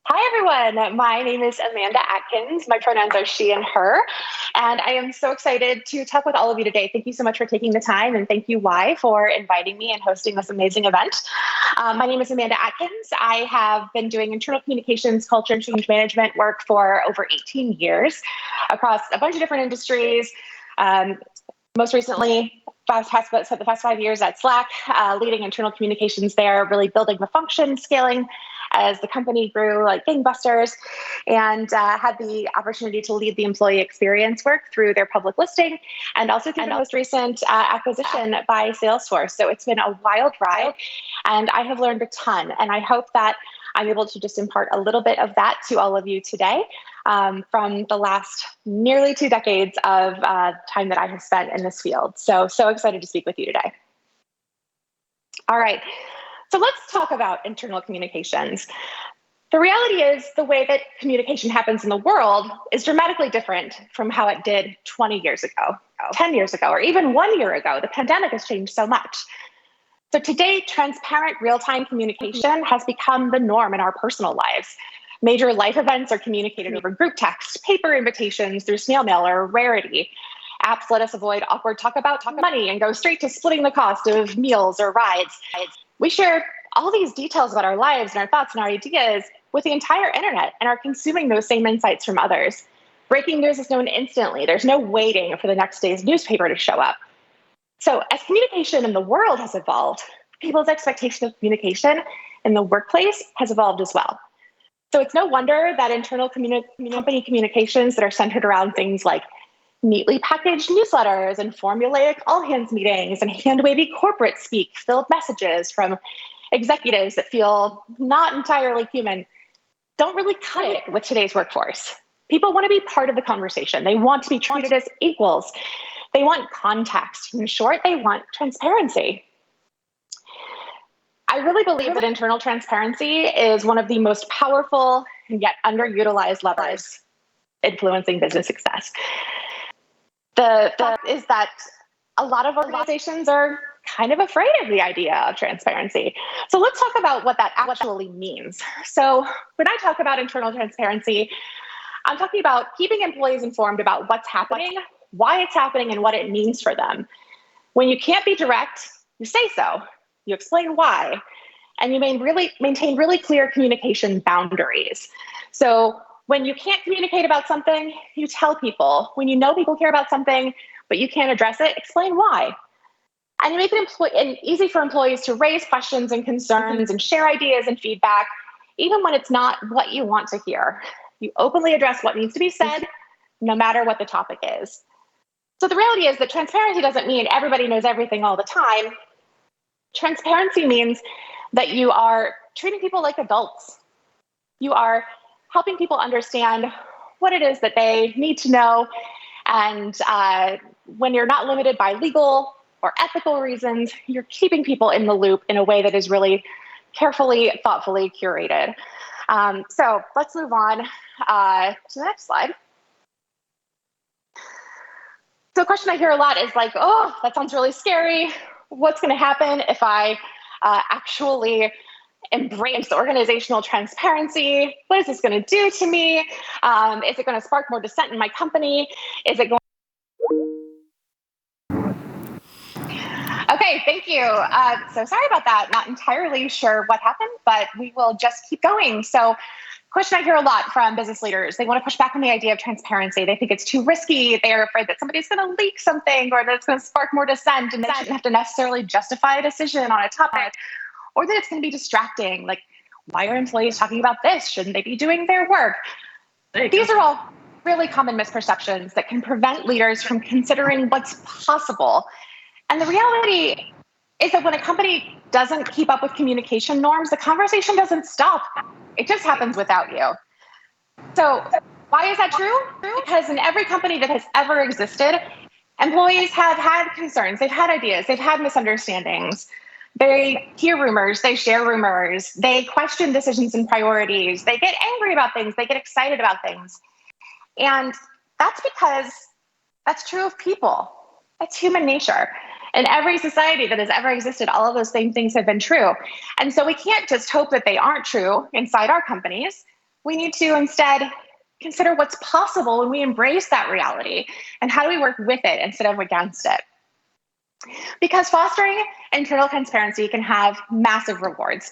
Hi, everyone. My name is Amanda Atkins. My pronouns are she and her. And I am so excited to talk with all of you today. Thank you so much for taking the time. And thank you, Y, for inviting me and hosting this amazing event. My name is Amanda Atkins. I have been doing internal communications, culture, and change management work for over 18 years across a bunch of different industries. Most recently, spent the past 5 years at Slack, leading internal communications there, really building the function, scaling as the company grew like gangbusters, and had the opportunity to lead the employee experience work through their public listing and also through the most recent acquisition by Salesforce. So it's been a wild ride, and I have learned a ton. And I hope that I'm able to just impart a little bit of that to all of you today from the last nearly 2 decades of time that I have spent in this field. So excited to speak with you today. All right, so let's talk about internal communications. The reality is the way that communication happens in the world is dramatically different from how it did 20 years ago, 10 years ago, or even 1 year ago. The pandemic has changed so much. So today, transparent real-time communication has become the norm in our personal lives. Major life events are communicated over group text, paper invitations, through snail mail or rarity. Apps let us avoid awkward talk about money and go straight to splitting the cost of meals or rides. We share all these details about our lives and our thoughts and our ideas with the entire internet and are consuming those same insights from others. Breaking news is known instantly. There's no waiting for the next day's newspaper to show up. So as communication in the world has evolved, people's expectation of communication in the workplace has evolved as well. So it's no wonder that internal company communications that are centered around things like neatly packaged newsletters and formulaic all-hands meetings and hand-wavy corporate speak filled messages from executives that feel not entirely human don't really cut it with today's workforce. People want to be part of the conversation. They want to be treated as equals. They want context. In short, they want transparency. I really believe that internal transparency is one of the most powerful and yet underutilized levers influencing business success. The fact is that a lot of organizations are kind of afraid of the idea of transparency. So let's talk about what that actually means. So when I talk about internal transparency, I'm talking about keeping employees informed about what's happening, why it's happening, and what it means for them. When you can't be direct, you say so, you explain why, and you maintain really clear communication boundaries. So when you can't communicate about something, you tell people. When you know people care about something, but you can't address it, explain why. And you make it easy for employees to raise questions and concerns and share ideas and feedback, even when it's not what you want to hear. You openly address what needs to be said, no matter what the topic is. So the reality is that transparency doesn't mean everybody knows everything all the time. Transparency means that you are treating people like adults. You are helping people understand what it is that they need to know. And when you're not limited by legal or ethical reasons, you're keeping people in the loop in a way that is really carefully, thoughtfully curated. So let's move on to the next slide. So a question I hear a lot is like, oh, that sounds really scary. What's going to happen if I actually embrace organizational transparency? What is this going to do to me? Is it going to spark more dissent in my company? Is it going? Okay, thank you. So sorry about that. Not entirely sure what happened, but we will just keep going. So question I hear a lot from business leaders, they want to push back on the idea of transparency. They think it's too risky. They're afraid that somebody's going to leak something or that it's going to spark more dissent and they shouldn't have to necessarily justify a decision on a topic, or that it's going to be distracting. Like, why are employees talking about this? Shouldn't they be doing their work? These are all really common misperceptions that can prevent leaders from considering what's possible. And the reality is that when a company doesn't keep up with communication norms, the conversation doesn't stop. It just happens without you. So why is that true? Because in every company that has ever existed, employees have had concerns, they've had ideas, they've had misunderstandings. They hear rumors, they share rumors, they question decisions and priorities, they get angry about things, they get excited about things. And that's because that's true of people. That's human nature. In every society that has ever existed, all of those same things have been true. And so we can't just hope that they aren't true inside our companies. We need to instead consider what's possible when we embrace that reality and how do we work with it instead of against it. Because fostering internal transparency can have massive rewards.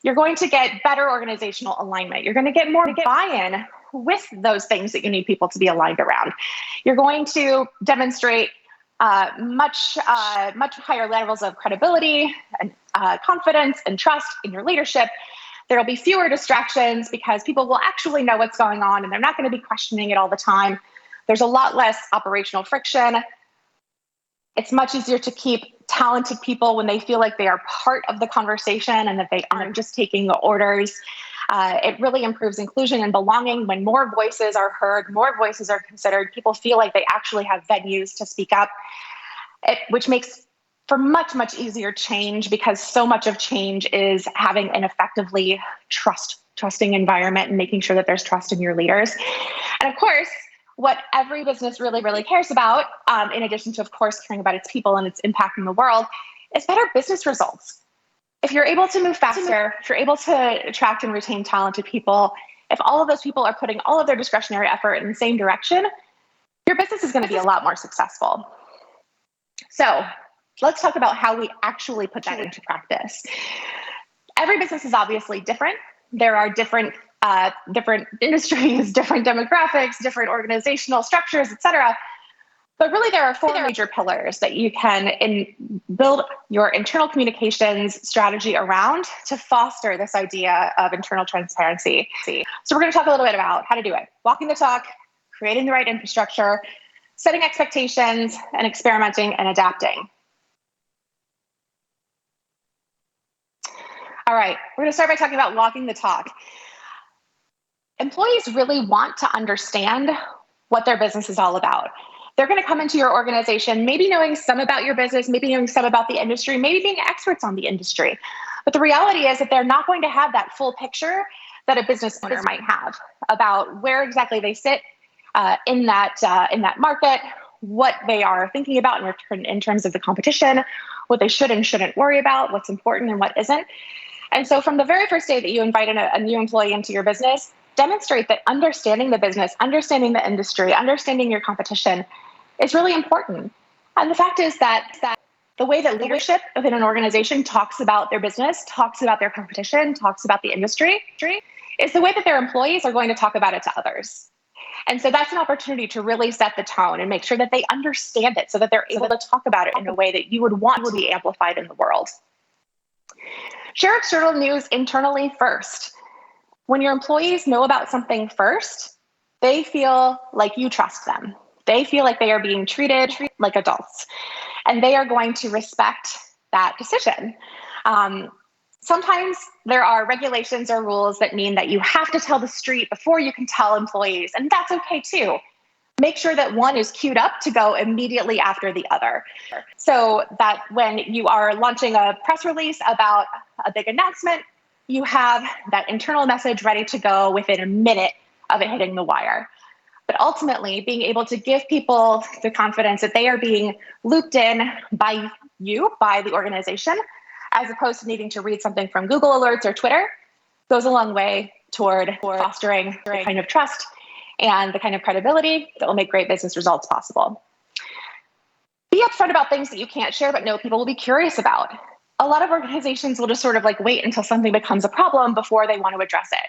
You're going to get better organizational alignment. You're going to get more buy-in with those things that you need people to be aligned around. You're going to demonstrate much higher levels of credibility and confidence and trust in your leadership. There will be fewer distractions because people will actually know what's going on and they're not going to be questioning it all the time. There's a lot less operational friction. It's much easier to keep talented people when they feel like they are part of the conversation and that they aren't just taking the orders. It really improves inclusion and belonging when more voices are heard, more voices are considered. People feel like they actually have venues to speak up, which makes for much, much easier change because so much of change is having an effectively trusting environment and making sure that there's trust in your leaders. And of course, what every business really, really cares about, in addition to, of course, caring about its people and its impact in the world, is better business results. If you're able to move faster, if you're able to attract and retain talented people, if all of those people are putting all of their discretionary effort in the same direction, your business is going to be a lot more successful. So let's talk about how we actually put that into practice. Every business is obviously different. There are different industries, different demographics, different organizational structures, et cetera. But really, there are four major pillars that you can build your internal communications strategy around to foster this idea of internal transparency. So we're going to talk a little bit about how to do it. Walking the talk, creating the right infrastructure, setting expectations, and experimenting and adapting. All right, we're going to start by talking about walking the talk. Employees really want to understand what their business is all about. They're going to come into your organization, maybe knowing some about your business, maybe knowing some about the industry, maybe being experts on the industry. But the reality is that they're not going to have that full picture that a business owner might have about where exactly they sit in that market, what they are thinking about in terms of the competition, what they should and shouldn't worry about, what's important and what isn't. And so from the very first day that you invite a new employee into your business, demonstrate that understanding the business, understanding the industry, understanding your competition is really important. And the fact is that the way that leadership within an organization talks about their business, talks about their competition, talks about the industry, is the way that their employees are going to talk about it to others. And so that's an opportunity to really set the tone and make sure that they understand it so that they're able to talk about it in a way that you would want to be amplified in the world. Share external news internally first. When your employees know about something first, they feel like you trust them. They feel like they are being treated like adults, and they are going to respect that decision. Sometimes there are regulations or rules that mean that you have to tell the street before you can tell employees, and that's okay too. Make sure that one is queued up to go immediately after the other, so that when you are launching a press release about a big announcement, you have that internal message ready to go within a minute of it hitting the wire. But ultimately, being able to give people the confidence that they are being looped in by you, by the organization, as opposed to needing to read something from Google Alerts or Twitter, goes a long way toward fostering the kind of trust and the kind of credibility that will make great business results possible. Be upfront about things that you can't share, but know people will be curious about. A lot of organizations will just sort of like wait until something becomes a problem before they want to address it.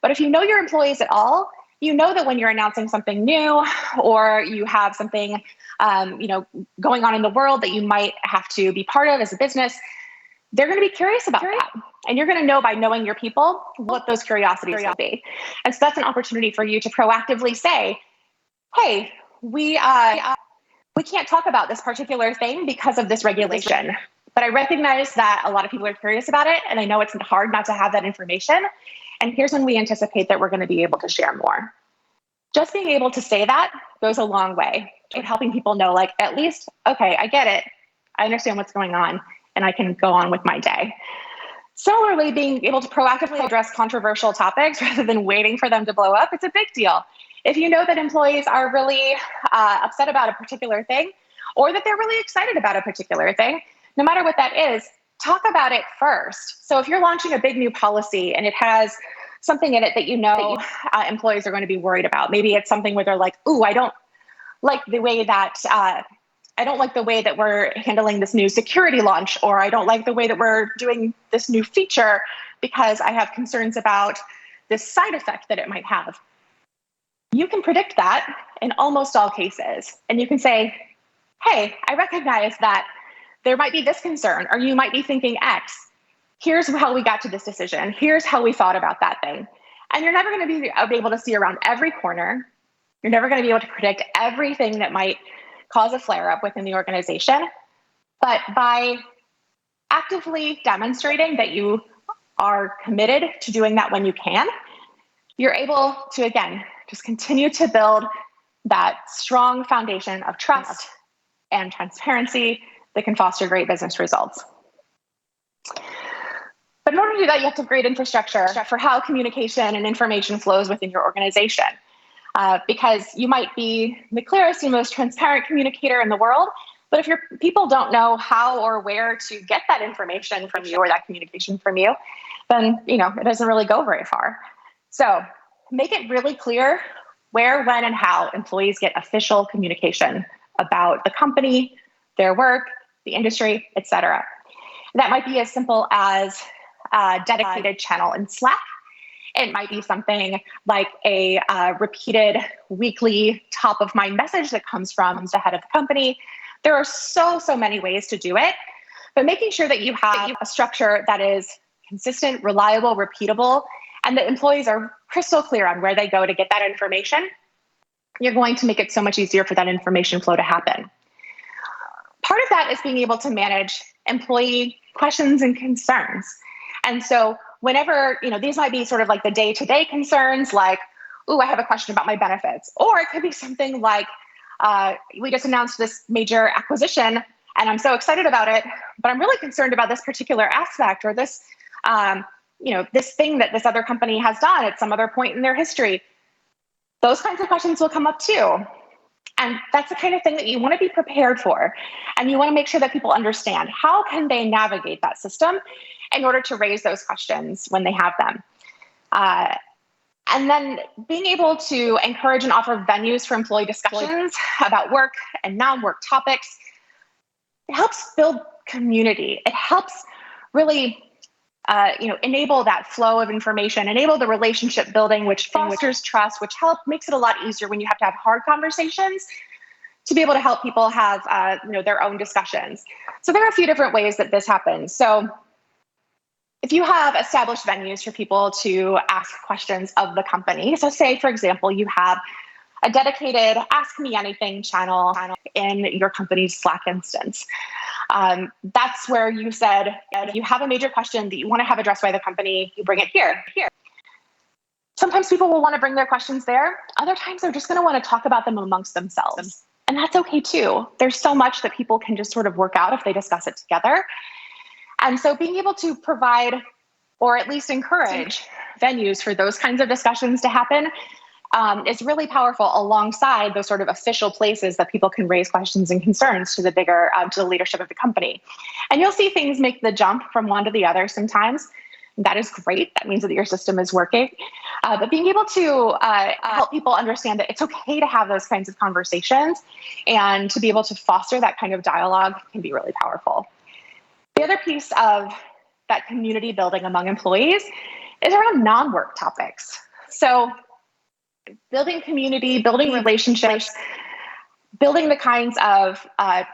But if you know your employees at all, you know that when you're announcing something new or you have something going on in the world that you might have to be part of as a business, they're going to be curious about that. And you're going to know by knowing your people what those curiosities will be. And so that's an opportunity for you to proactively say, hey, we can't talk about this particular thing because of this regulation. But I recognize that a lot of people are curious about it, and I know it's hard not to have that information. And here's when we anticipate that we're going to be able to share more. Just being able to say that goes a long way toward helping people know, like, at least, okay, I get it. I understand what's going on, and I can go on with my day. Similarly, being able to proactively address controversial topics rather than waiting for them to blow up, it's a big deal. If you know that employees are really upset about a particular thing, or that they're really excited about a particular thing, no matter what that is, talk about it first. So if you're launching a big new policy and it has something in it that employees are going to be worried about. Maybe it's something where they're like, "Ooh, I don't like the way that we're handling this new security launch," or "I don't like the way that we're doing this new feature because I have concerns about this side effect that it might have." You can predict that in almost all cases. And you can say, "Hey, I recognize that there might be this concern, or you might be thinking X. Here's how we got to this decision. Here's how we thought about that thing." And you're never going to be able to see around every corner. You're never going to be able to predict everything that might cause a flare-up within the organization. But by actively demonstrating that you are committed to doing that when you can, you're able to, again, just continue to build that strong foundation of trust and transparency that can foster great business results. But in order to do that, you have to have great infrastructure for how communication and information flows within your organization. Because you might be the clearest and most transparent communicator in the world, but if your people don't know how or where to get that information from you or that communication from you, then it doesn't really go very far. So make it really clear where, when, and how employees get official communication about the company, their work, the industry, etc. That might be as simple as a dedicated channel in Slack. It might be something like a repeated weekly top of mind message that comes from the head of the company. There are so many ways to do it, but making sure that you have a structure that is consistent, reliable, repeatable, and that employees are crystal clear on where they go to get that information, you're going to make it so much easier for that information flow to happen. Part of that is being able to manage employee questions and concerns. And so whenever, these might be sort of like the day-to-day concerns, like, "Ooh, I have a question about my benefits." Or it could be something like, "We just announced this major acquisition and I'm so excited about it, but I'm really concerned about this particular aspect, or this, this thing that this other company has done at some other point in their history." Those kinds of questions will come up too. And that's the kind of thing that you want to be prepared for. And you want to make sure that people understand how can they navigate that system in order to raise those questions when they have them. And then being able to encourage and offer venues for employee discussions about work and non-work topics, it helps build community. It helps really enable that flow of information, enable the relationship building, which fosters trust, which makes it a lot easier when you have to have hard conversations to be able to help people have their own discussions. So there are a few different ways that this happens. So if you have established venues for people to ask questions of the company, so say, for example, you have a dedicated Ask Me Anything channel in your company's Slack instance. That's where you said, if you have a major question that you want to have addressed by the company, you bring it here. Sometimes people will want to bring their questions there. Other times they're just going to want to talk about them amongst themselves. And that's okay too. There's so much that people can just sort of work out if they discuss it together. And so being able to provide, or at least encourage, venues for those kinds of discussions to happen is really powerful, alongside those sort of official places that people can raise questions and concerns to the bigger, to the leadership of the company. And you'll see things make the jump from one to the other sometimes. That is great. That means that your system is working. But being able to help people understand that it's okay to have those kinds of conversations and to be able to foster that kind of dialogue can be really powerful. The other piece of that community building among employees is around non-work topics. So building community, building relationships, building the kinds of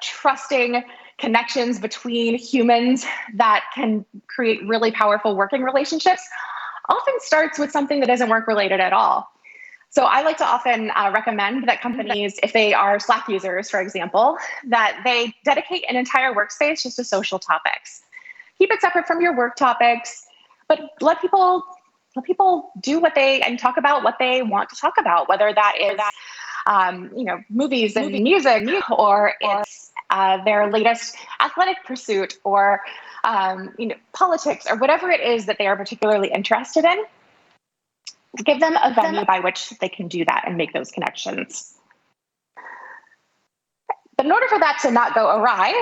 trusting connections between humans that can create really powerful working relationships often starts with something that isn't work related at all. So I like to often recommend that companies, if they are Slack users, for example, that they dedicate an entire workspace just to social topics. Keep it separate from your work topics, but let people do and talk about what they want to talk about, whether that is movies and music, or it's their latest athletic pursuit, or politics, or whatever it is that they are particularly interested in. Give them a venue by which they can do that and make those connections. But in order for that to not go awry,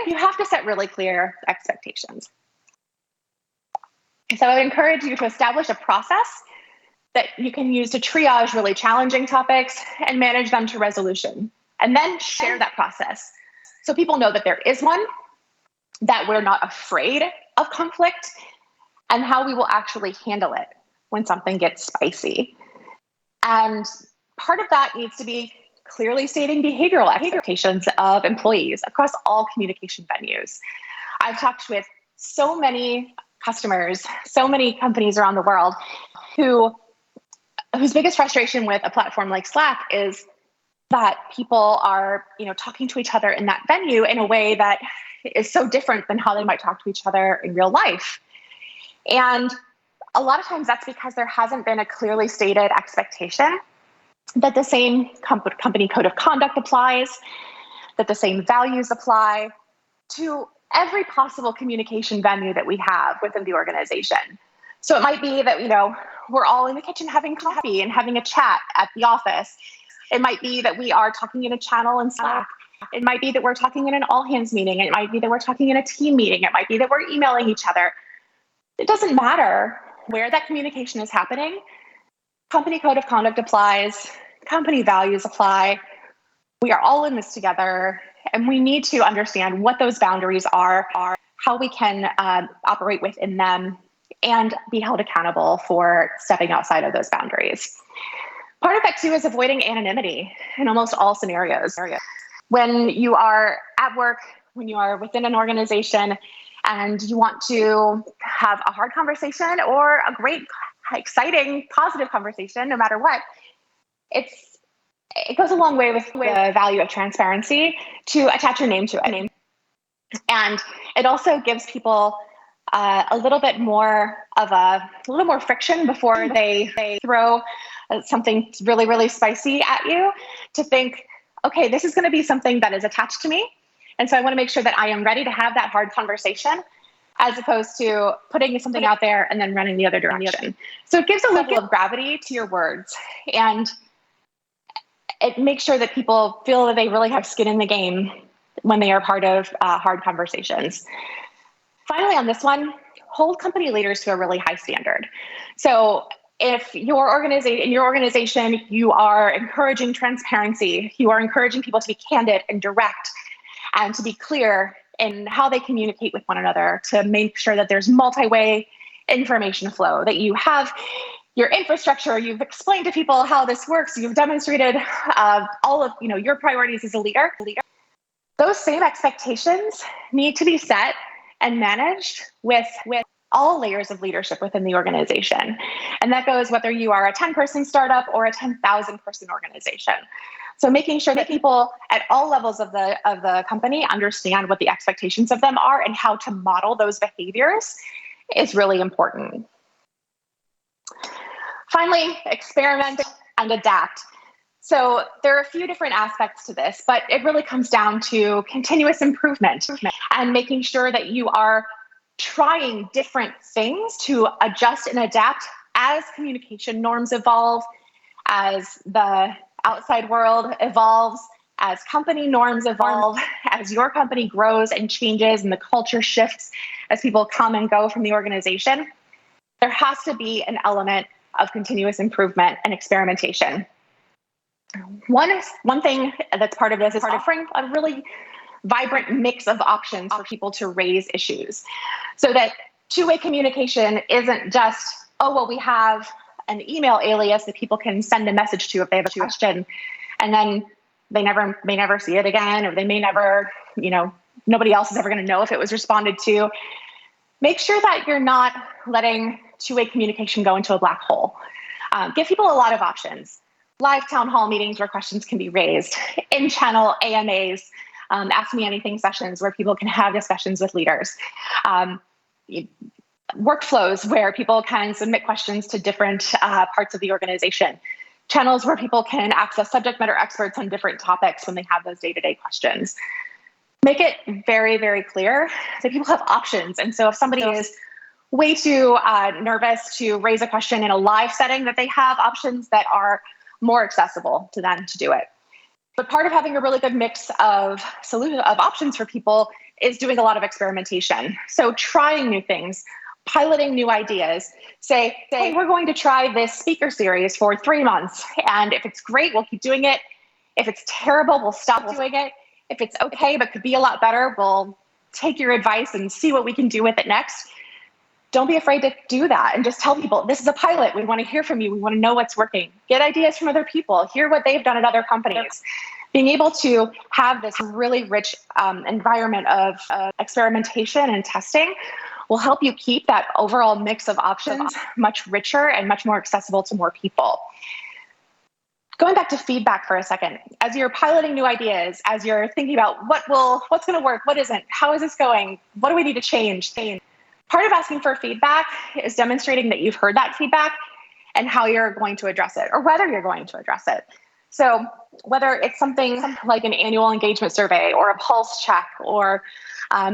you have to set really clear expectations. So I would encourage you to establish a process that you can use to triage really challenging topics and manage them to resolution, and then share that process so people know that there is one, that we're not afraid of conflict, and how we will actually handle it when something gets spicy. And part of that needs to be clearly stating behavioral expectations of employees across all communication venues. I've talked with so many customers, so many companies around the world whose biggest frustration with a platform like Slack is that people are, talking to each other in that venue in a way that is so different than how they might talk to each other in real life. And a lot of times that's because there hasn't been a clearly stated expectation that the same company code of conduct applies, that the same values apply to every possible communication venue that we have within the organization. So it might be that, we're all in the kitchen having coffee and having a chat at the office. It might be that we are talking in a channel in Slack. It might be that we're talking in an all hands meeting. It might be that we're talking in a team meeting. It might be that we're emailing each other. It doesn't matter where that communication is happening. Company code of conduct applies. Company values apply. We are all in this together, and we need to understand what those boundaries are, how we can operate within them, and be held accountable for stepping outside of those boundaries. Part of that too is avoiding anonymity in almost all scenarios. When you are at work, when you are within an organization, and you want to have a hard conversation or a great, exciting, positive conversation, no matter what, it goes a long way with the value of transparency to attach your name to it. And it also gives people a little more friction before they throw something really, really spicy at you, to think, okay, this is going to be something that is attached to me. And so I want to make sure that I am ready to have that hard conversation, as opposed to putting something out there and then running the other direction. So it gives a level of gravity to your words, and it makes sure that people feel that they really have skin in the game when they are part of hard conversations. Finally, on this one, hold company leaders to a really high standard. So if in your organization, you are encouraging transparency, you are encouraging people to be candid and direct and to be clear in how they communicate with one another, to make sure that there's multi-way information flow, that you have your infrastructure, you've explained to people how this works, you've demonstrated all of your priorities as a leader. Those same expectations need to be set and managed with all layers of leadership within the organization. And that goes whether you are a 10-person startup or a 10,000-person organization. So making sure that people at all levels of the company understand what the expectations of them are and how to model those behaviors is really important. Finally, experiment and adapt. So there are a few different aspects to this, but it really comes down to continuous improvement and making sure that you are trying different things to adjust and adapt as communication norms evolve, as the outside world evolves, as company norms evolve, as your company grows and changes and the culture shifts as people come and go from the organization. There has to be an element of continuous improvement and experimentation. One thing that's part of this is offering a really vibrant mix of options for people to raise issues, so that two-way communication isn't just, we have an email alias that people can send a message to if they have a question, and then they may never see it again, or they may never, nobody else is ever going to know if it was responded to. Make sure that you're not letting two-way communication go into a black hole. Give people a lot of options. Live town hall meetings where questions can be raised, in-channel AMAs, Ask Me Anything sessions where people can have discussions with leaders, workflows where people can submit questions to different parts of the organization, channels where people can access subject matter experts on different topics when they have those day-to-day questions. Make it very, very clear that people have options. And so if somebody is way too nervous to raise a question in a live setting, that they have options that are more accessible to them to do it. But part of having a really good mix of options for people is doing a lot of experimentation. So trying new things, piloting new ideas. Say, hey, we're going to try this speaker series for 3 months. And if it's great, we'll keep doing it. If it's terrible, we'll stop doing it. If it's okay, but could be a lot better, we'll take your advice and see what we can do with it next. Don't be afraid to do that and just tell people, this is a pilot. We want to hear from you. We want to know what's working. Get ideas from other people. Hear what they've done at other companies. Being able to have this really rich environment of experimentation and testing will help you keep that overall mix of options much richer and much more accessible to more people. Going back to feedback for a second, as you're piloting new ideas, as you're thinking about what's going to work, what isn't, how is this going, what do we need to change? Part of asking for feedback is demonstrating that you've heard that feedback and how you're going to address it, or whether you're going to address it. So whether it's something like an annual engagement survey or a pulse check, or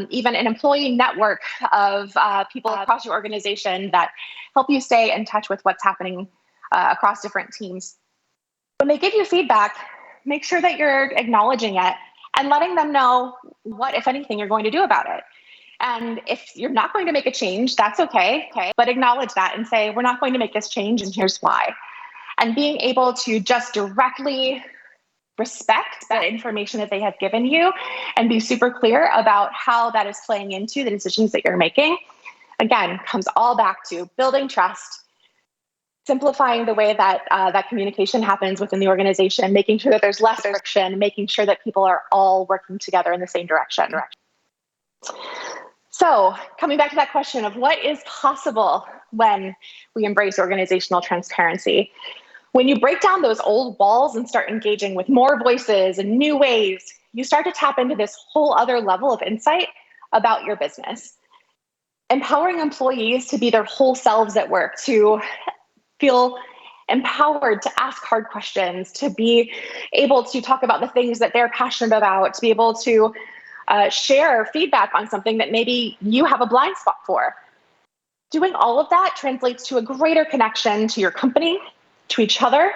even an employee network of people across your organization that help you stay in touch with what's happening across different teams. When they give you feedback, make sure that you're acknowledging it and letting them know what, if anything, you're going to do about it. And if you're not going to make a change, that's okay, but acknowledge that and say, we're not going to make this change and here's why. And being able to just directly respect that information that they have given you and be super clear about how that is playing into the decisions that you're making, again, comes all back to building trust, simplifying the way that that communication happens within the organization, making sure that there's less friction, making sure that people are all working together in the same direction. So coming back to that question of what is possible when we embrace organizational transparency, when you break down those old walls and start engaging with more voices and new ways, you start to tap into this whole other level of insight about your business. Empowering employees to be their whole selves at work, to feel empowered to ask hard questions, to be able to talk about the things that they're passionate about, to be able to share feedback on something that maybe you have a blind spot for. Doing all of that translates to a greater connection to your company, to each other,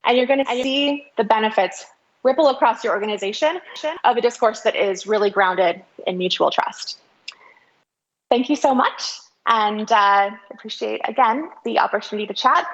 and you're going to see the benefits ripple across your organization of a discourse that is really grounded in mutual trust. Thank you so much, and appreciate, again, the opportunity to chat.